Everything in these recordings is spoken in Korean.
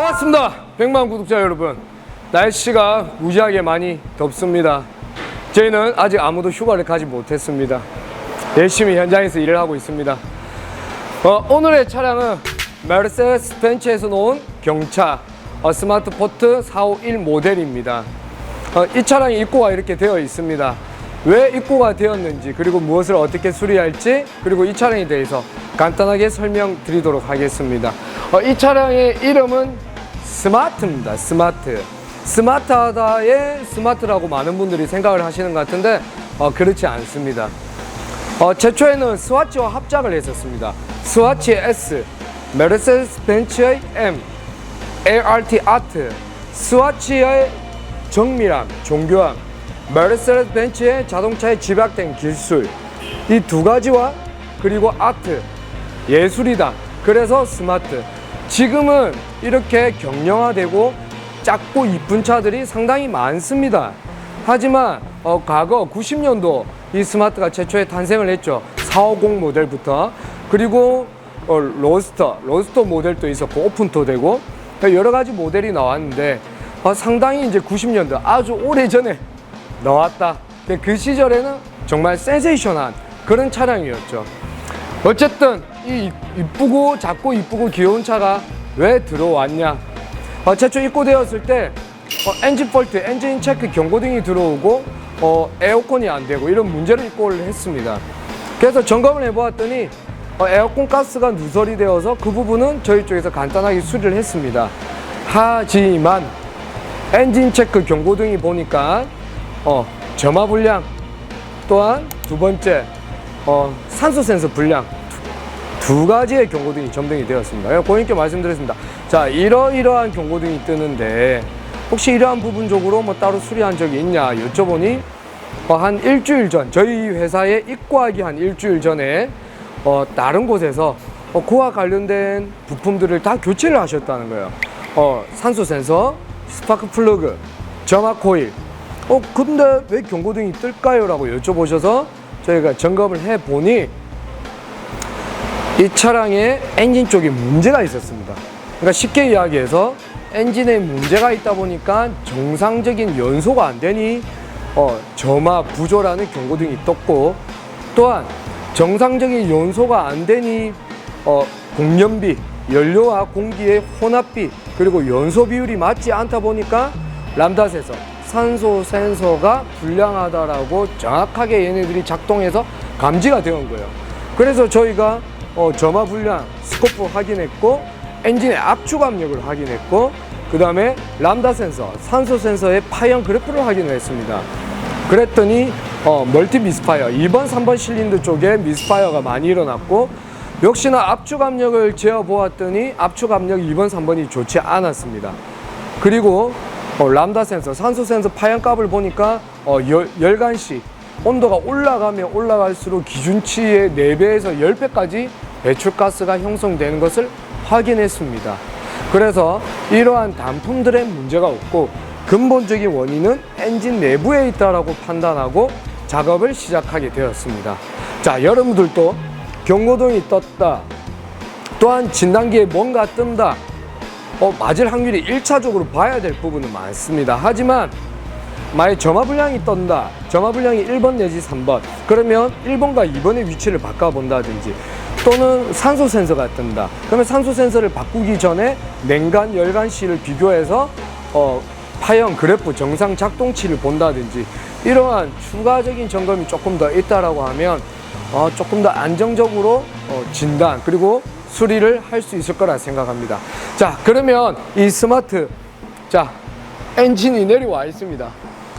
반갑습니다. 100만 구독자 여러분. 날씨가 무지하게 많이 덥습니다. 저희는 아직 아무도 휴가를 가지 못했습니다. 열심히 현장에서 일을 하고 있습니다. 오늘의 차량은 메르세데스 벤츠에서 놓은 경차 스마트 포트 451 모델입니다. 이 차량의 입고가 이렇게 되어 있습니다. 왜 입고가 되었는지, 그리고 무엇을 어떻게 수리할지, 그리고 이 차량에 대해서 간단하게 설명드리도록 하겠습니다. 이 차량의 이름은 스마트입니다. 스마트하다의 스마트라고 많은 분들이 생각을 하시는 것 같은데 그렇지 않습니다. 최초에는 스와치와 합작을 했었습니다. 스와치의 S, 메르세데스 벤츠의 M, ART 아트, 스와치의 정밀함, 정교함, 메르세데스 벤츠의 자동차에 집약된 기술, 이 두 가지와 그리고 아트, 예술이다. 그래서 스마트. 지금은 이렇게 경량화되고 작고 이쁜 차들이 상당히 많습니다. 하지만 과거 90년도 이 스마트가 최초에 탄생을 했죠. 450 모델부터. 그리고 로스터 모델도 있었고 오픈도 되고 여러 가지 모델이 나왔는데 상당히 이제 90년도 아주 오래전에 나왔다. 그 시절에는 정말 센세이션한 그런 차량이었죠. 어쨌든 이 이쁘고 작고 이쁘고 귀여운 차가 왜 들어왔냐. 최초 입고되었을 때 엔진 폴트, 엔진 체크 경고등이 들어오고 에어컨이 안 되고 이런 문제로 입고를 했습니다. 그래서 점검을 해보았더니 에어컨 가스가 누설이 되어서 그 부분은 저희 쪽에서 간단하게 수리를 했습니다. 하지만 엔진 체크 경고등이 보니까 점화 불량, 또한 두 번째 산소 센서 불량, 두 가지의 경고등이 점등이 되었습니다. 고객님께 말씀드렸습니다. 자, 이러이러한 경고등이 뜨는데 혹시 이러한 부분적으로 따로 수리한 적이 있냐 여쭤보니 한 일주일 전, 저희 회사에 입고하기 한 일주일 전에 다른 곳에서 그와 관련된 부품들을 다 교체를 하셨다는 거예요. 산소 센서, 스파크 플러그, 점화 코일. 근데 왜 경고등이 뜰까요? 라고 여쭤보셔서 저희가 점검을 해보니 이 차량의 엔진 쪽에 문제가 있었습니다. 그러니까 쉽게 이야기해서 엔진에 문제가 있다 보니까 정상적인 연소가 안 되니 점화 부조라는 경고등이 떴고, 또한 정상적인 연소가 안 되니 공연비, 연료와 공기의 혼합비, 그리고 연소 비율이 맞지 않다 보니까 람다 센서, 산소 센서가 불량하다라고 정확하게 얘네들이 작동해서 감지가 되는 거예요. 그래서 저희가 점화 불량 스코프 확인했고, 엔진의 압축 압력을 확인했고, 그 다음에 람다 센서, 산소 센서의 파형 그래프를 확인을 했습니다. 그랬더니 멀티 미스파이어 2번, 3번 실린더 쪽에 미스파이어가 많이 일어났고, 역시나 압축 압력을 재어 보았더니 압축 압력 2번, 3번이 좋지 않았습니다. 그리고 람다 센서, 산소 센서 파형 값을 보니까 열간시 온도가 올라가면 올라갈수록 기준치의 4배에서 10배까지 배출가스가 형성되는 것을 확인했습니다. 그래서 이러한 단품들의 문제가 없고 근본적인 원인은 엔진 내부에 있다라고 판단하고 작업을 시작하게 되었습니다. 자, 여러분들도 경고등이 떴다, 또한 진단기에 뭔가 뜬다, 맞을 확률이 1차적으로 봐야 될 부분은 많습니다. 하지만 만약 점화 불량이 떤다, 점화 불량이 1번 내지 3번, 그러면 1번과 2번의 위치를 바꿔본다든지, 또는 산소 센서가 뜬다, 그러면 산소 센서를 바꾸기 전에 냉간, 열간시를 비교해서 파형 그래프 정상 작동치를 본다든지, 이러한 추가적인 점검이 조금 더 있다라고 하면 조금 더 안정적으로 진단 그리고 수리를 할 수 있을 거라 생각합니다. 자, 그러면 이 스마트, 자, 엔진이 내려와 있습니다.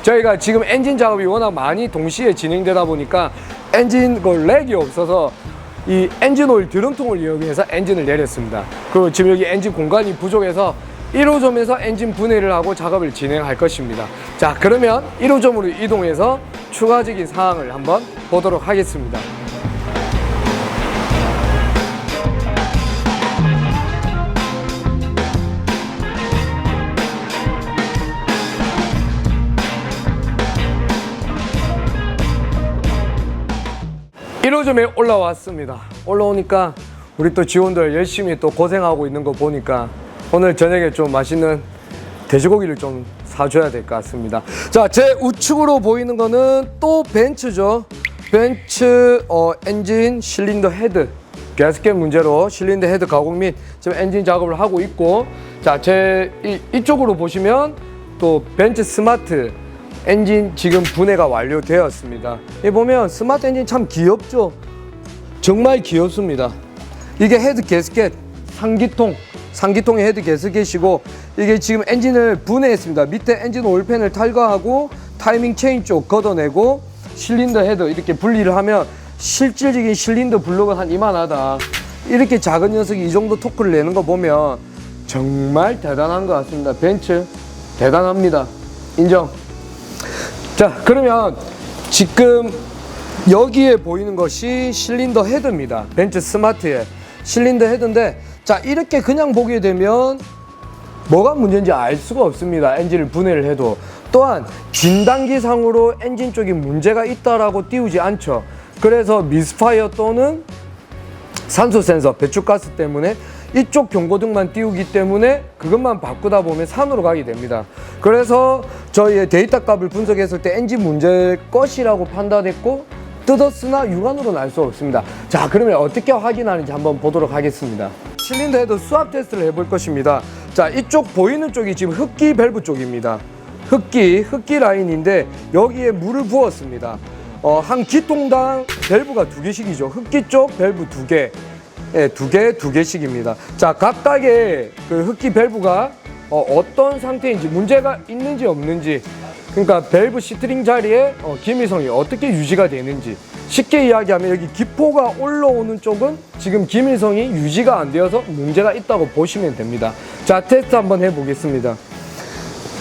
저희가 지금 엔진 작업이 워낙 많이 동시에 진행되다 보니까 엔진 렉이 없어서 이 엔진 오일 드럼통을 이용해서 엔진을 내렸습니다. 그리고 지금 여기 엔진 공간이 부족해서 1호점에서 엔진 분해를 하고 작업을 진행할 것입니다. 자, 그러면 1호점으로 이동해서 추가적인 사항을 한번 보도록 하겠습니다. 1호점에 올라왔습니다. 올라오니까 우리 또 직원들 열심히 또 고생하고 있는 거 보니까 오늘 저녁에 좀 맛있는 돼지고기를 좀 사줘야 될 것 같습니다. 자, 제 우측으로 보이는 거는 또 벤츠죠. 벤츠 엔진 실린더 헤드 가스켓 문제로 실린더 헤드 가공 및 지금 엔진 작업을 하고 있고, 자, 제 이쪽으로 보시면 또 벤츠 스마트 엔진 지금 분해가 완료되었습니다. 이 보면 스마트 엔진 참 귀엽죠. 정말 귀엽습니다. 이게 헤드 가스켓 상기통의 헤드 가스켓이고, 이게 지금 엔진을 분해했습니다. 밑에 엔진 오일팬을 탈거하고 타이밍 체인 쪽 걷어내고 실린더 헤드 이렇게 분리를 하면 실질적인 실린더 블록은 한 이만하다. 이렇게 작은 녀석이 이 정도 토크를 내는 거 보면 정말 대단한 것 같습니다. 벤츠 대단합니다. 인정. 자, 그러면 지금 여기에 보이는 것이 실린더 헤드입니다. 벤츠 스마트의 실린더 헤드인데, 자, 이렇게 그냥 보게 되면 뭐가 문제인지 알 수가 없습니다. 엔진을 분해를 해도. 또한 진단기상으로 엔진 쪽에 문제가 있다라고 띄우지 않죠. 그래서 미스파이어 또는 산소 센서, 배출가스 때문에 이쪽 경고등만 띄우기 때문에 그것만 바꾸다 보면 산으로 가게 됩니다. 그래서 저희의 데이터 값을 분석했을 때 엔진 문제일 것이라고 판단했고, 뜯었으나 육안으로는 알 수 없습니다. 자, 그러면 어떻게 확인하는지 한번 보도록 하겠습니다. 실린더 헤드 수압 테스트를 해볼 것입니다. 자, 이쪽 보이는 쪽이 지금 흡기 밸브 쪽입니다. 흡기 라인인데 여기에 물을 부었습니다. 한 기통당 밸브가 2개씩이죠. 흡기 쪽 밸브 2개. 예, 2개씩입니다. 자, 각각의 그 흡기 밸브가 어떤 상태인지, 문제가 있는지 없는지, 그러니까 밸브 시트링 자리에 기밀성이 어떻게 유지가 되는지, 쉽게 이야기하면 여기 기포가 올라오는 쪽은 지금 기밀성이 유지가 안 되어서 문제가 있다고 보시면 됩니다. 자, 테스트 한번 해보겠습니다.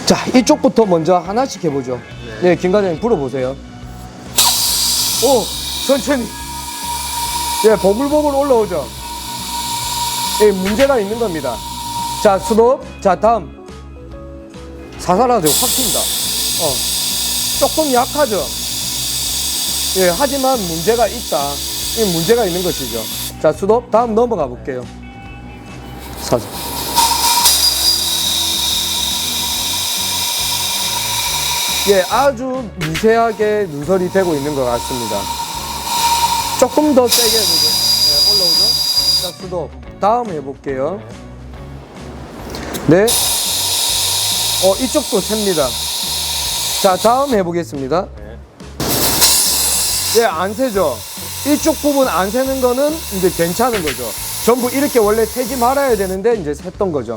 자, 이쪽부터 먼저 하나씩 해보죠. 네, 김 과장님 불어보세요. 오, 천천히. 예, 보글보글 올라오죠. 예, 문제가 있는 겁니다. 자, 스톱. 자, 다음. 사살하죠. 확 튄다. 조금 약하죠. 예, 하지만 문제가 있다. 이 문제가 있는 것이죠. 자, 스톱. 다음 넘어가 볼게요. 사살. 예, 아주 미세하게 누설이 되고 있는 것 같습니다. 조금 더 세게 해보죠. 네, 올라오죠. 자, 스톱. 다음 해볼게요. 네. 이쪽도 셉니다. 자, 다음 해보겠습니다. 예, 안 세죠. 이쪽 부분 안 세는 거는 이제 괜찮은 거죠. 전부 이렇게 원래 세지 말아야 되는데 이제 샜던 거죠.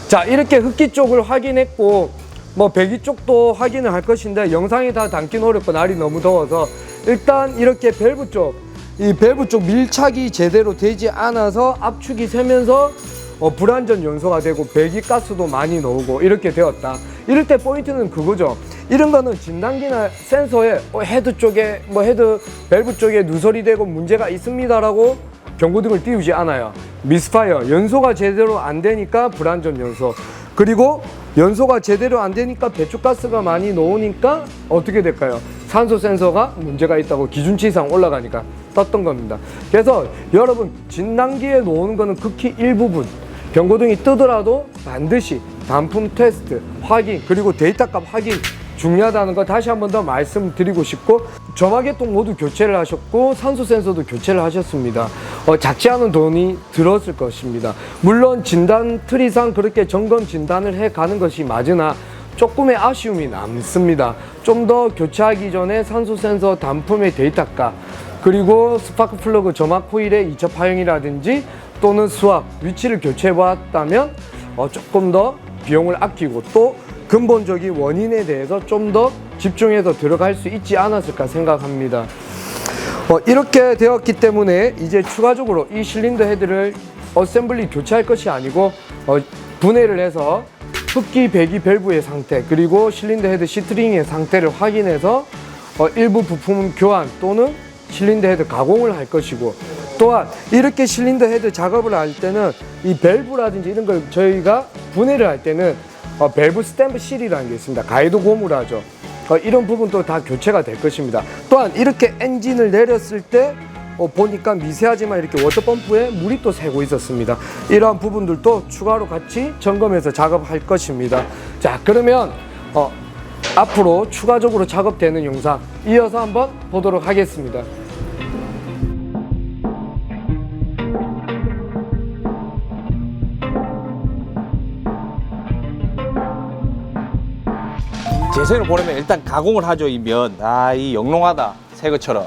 자, 이렇게 흡기 쪽을 확인했고, 뭐 배기 쪽도 확인을 할 것인데 영상에 다 담긴 어렵고 날이 너무 더워서 일단 이렇게 밸브 쪽, 이 밸브 쪽 밀착이 제대로 되지 않아서 압축이 새면서 불완전 연소가 되고 배기가스도 많이 나오고 이렇게 되었다. 이럴 때 포인트는 그거죠. 이런 거는 진단기나 센서에 헤드 쪽에 헤드 밸브 쪽에 누설이 되고 문제가 있습니다라고 경고등을 띄우지 않아요. 미스파이어, 연소가 제대로 안 되니까 불완전 연소, 그리고 연소가 제대로 안 되니까 배출가스가 많이 나오니까 어떻게 될까요? 산소 센서가 문제가 있다고 기준치 이상 올라가니까 떴던 겁니다. 그래서 여러분, 진단기에 놓는 거는 극히 일부분, 경고등이 뜨더라도 반드시 단품 테스트 확인, 그리고 데이터 값 확인 중요하다는 거 다시 한 번 더 말씀드리고 싶고, 점화계통 모두 교체를 하셨고 산소 센서도 교체를 하셨습니다. 작지 않은 돈이 들었을 것입니다. 물론 진단 트리상 그렇게 점검 진단을 해가는 것이 맞으나 조금의 아쉬움이 남습니다. 좀 더 교체하기 전에 산소 센서 단품의 데이터 값, 그리고 스파크 플러그 점화 코일의 이첩 파형이라든지 또는 수압 위치를 교체해 보았다면 조금 더 비용을 아끼고 또 근본적인 원인에 대해서 좀 더 집중해서 들어갈 수 있지 않았을까 생각합니다. 이렇게 되었기 때문에 이제 추가적으로 이 실린더 헤드를 어셈블리 교체할 것이 아니고 분해를 해서 흡기 배기 밸브의 상태, 그리고 실린더 헤드 시트링의 상태를 확인해서 일부 부품 교환 또는 실린더 헤드 가공을 할 것이고, 또한 이렇게 실린더 헤드 작업을 할 때는 이 밸브라든지 이런 걸 저희가 분해를 할 때는 밸브 스탬프 실이라는 게 있습니다. 가이드 고무라죠. 이런 부분도 다 교체가 될 것입니다. 또한 이렇게 엔진을 내렸을 때 보니까 미세하지만 이렇게 워터펌프에 물이 또 새고 있었습니다. 이러한 부분들도 추가로 같이 점검해서 작업할 것입니다. 자, 그러면 앞으로 추가적으로 작업되는 영상 이어서 한번 보도록 하겠습니다. 재생을 보내면 일단 가공을 하죠. 이 면. 이 영롱하다. 새 것처럼.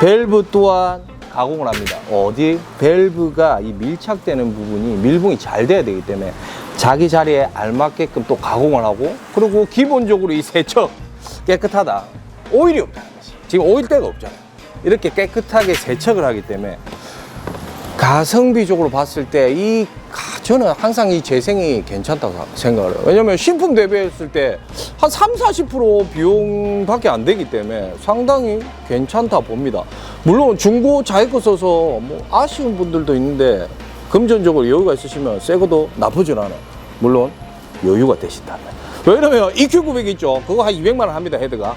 밸브 또한 가공을 합니다. 어디? 밸브가 이 밀착되는 부분이 밀봉이 잘 돼야 되기 때문에 자기 자리에 알맞게끔 또 가공을 하고, 그리고 기본적으로 이 세척 깨끗하다. 오일이 없다는 거지. 지금 오일대가 없잖아요. 이렇게 깨끗하게 세척을 하기 때문에 가성비적으로 봤을 때 저는 항상 이 재생이 괜찮다고 생각을 해요. 왜냐면 신품 대비했을 때 한 30-40% 비용밖에 안 되기 때문에 상당히 괜찮다 봅니다. 물론 중고 자기 거 써서 뭐 아쉬운 분들도 있는데 금전적으로 여유가 있으시면 새 거도 나쁘진 않아요. 물론 여유가 되신다면. 왜냐면 EQ900 있죠. 그거 한 200만 원 합니다. 헤드가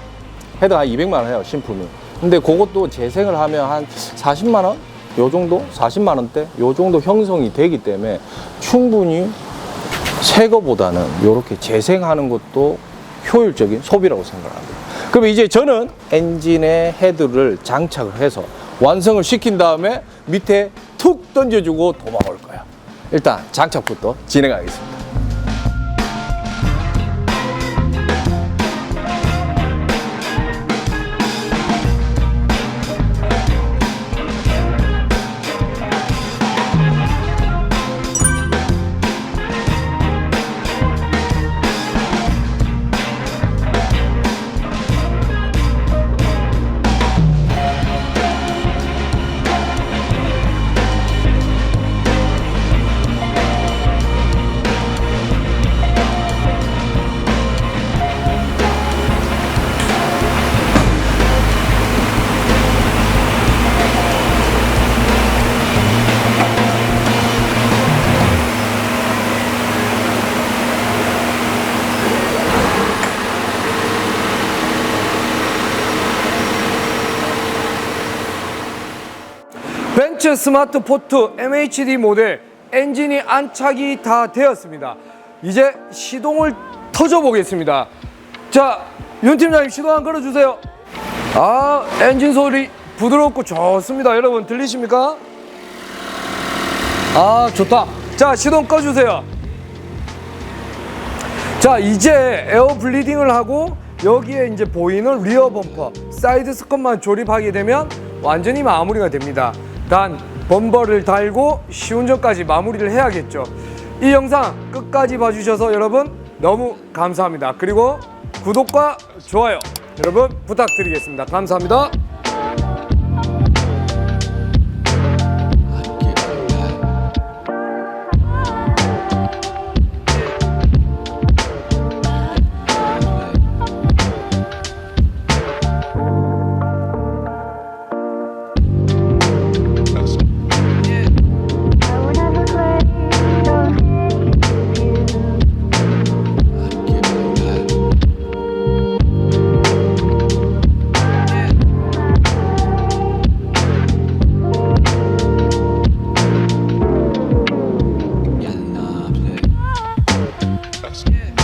한 200만 원 해요, 신품이. 근데 그것도 재생을 하면 한 40만 원? 요 정도? 40만 원대? 요 정도 형성이 되기 때문에 충분히 새 거보다는 이렇게 재생하는 것도 효율적인 소비라고 생각합니다. 그럼 이제 저는 엔진의 헤드를 장착을 해서 완성을 시킨 다음에 밑에 툭 던져주고 도망올 거예요. 일단 장착부터 진행하겠습니다. 벤츠 스마트 포트 MHD 모델 엔진이 안착이 다 되었습니다. 이제 시동을 터져 보겠습니다. 자, 윤 팀장님 시동 한번 걸어주세요. 엔진 소리 부드럽고 좋습니다. 여러분 들리십니까? 좋다. 자, 시동 꺼주세요. 자, 이제 에어 블리딩을 하고 여기에 이제 보이는 리어 범퍼, 사이드 스컷만 조립하게 되면 완전히 마무리가 됩니다. 단 범퍼를 달고 시운전까지 마무리를 해야겠죠. 이 영상 끝까지 봐주셔서 여러분 너무 감사합니다. 그리고 구독과 좋아요 여러분 부탁드리겠습니다. 감사합니다. Yeah.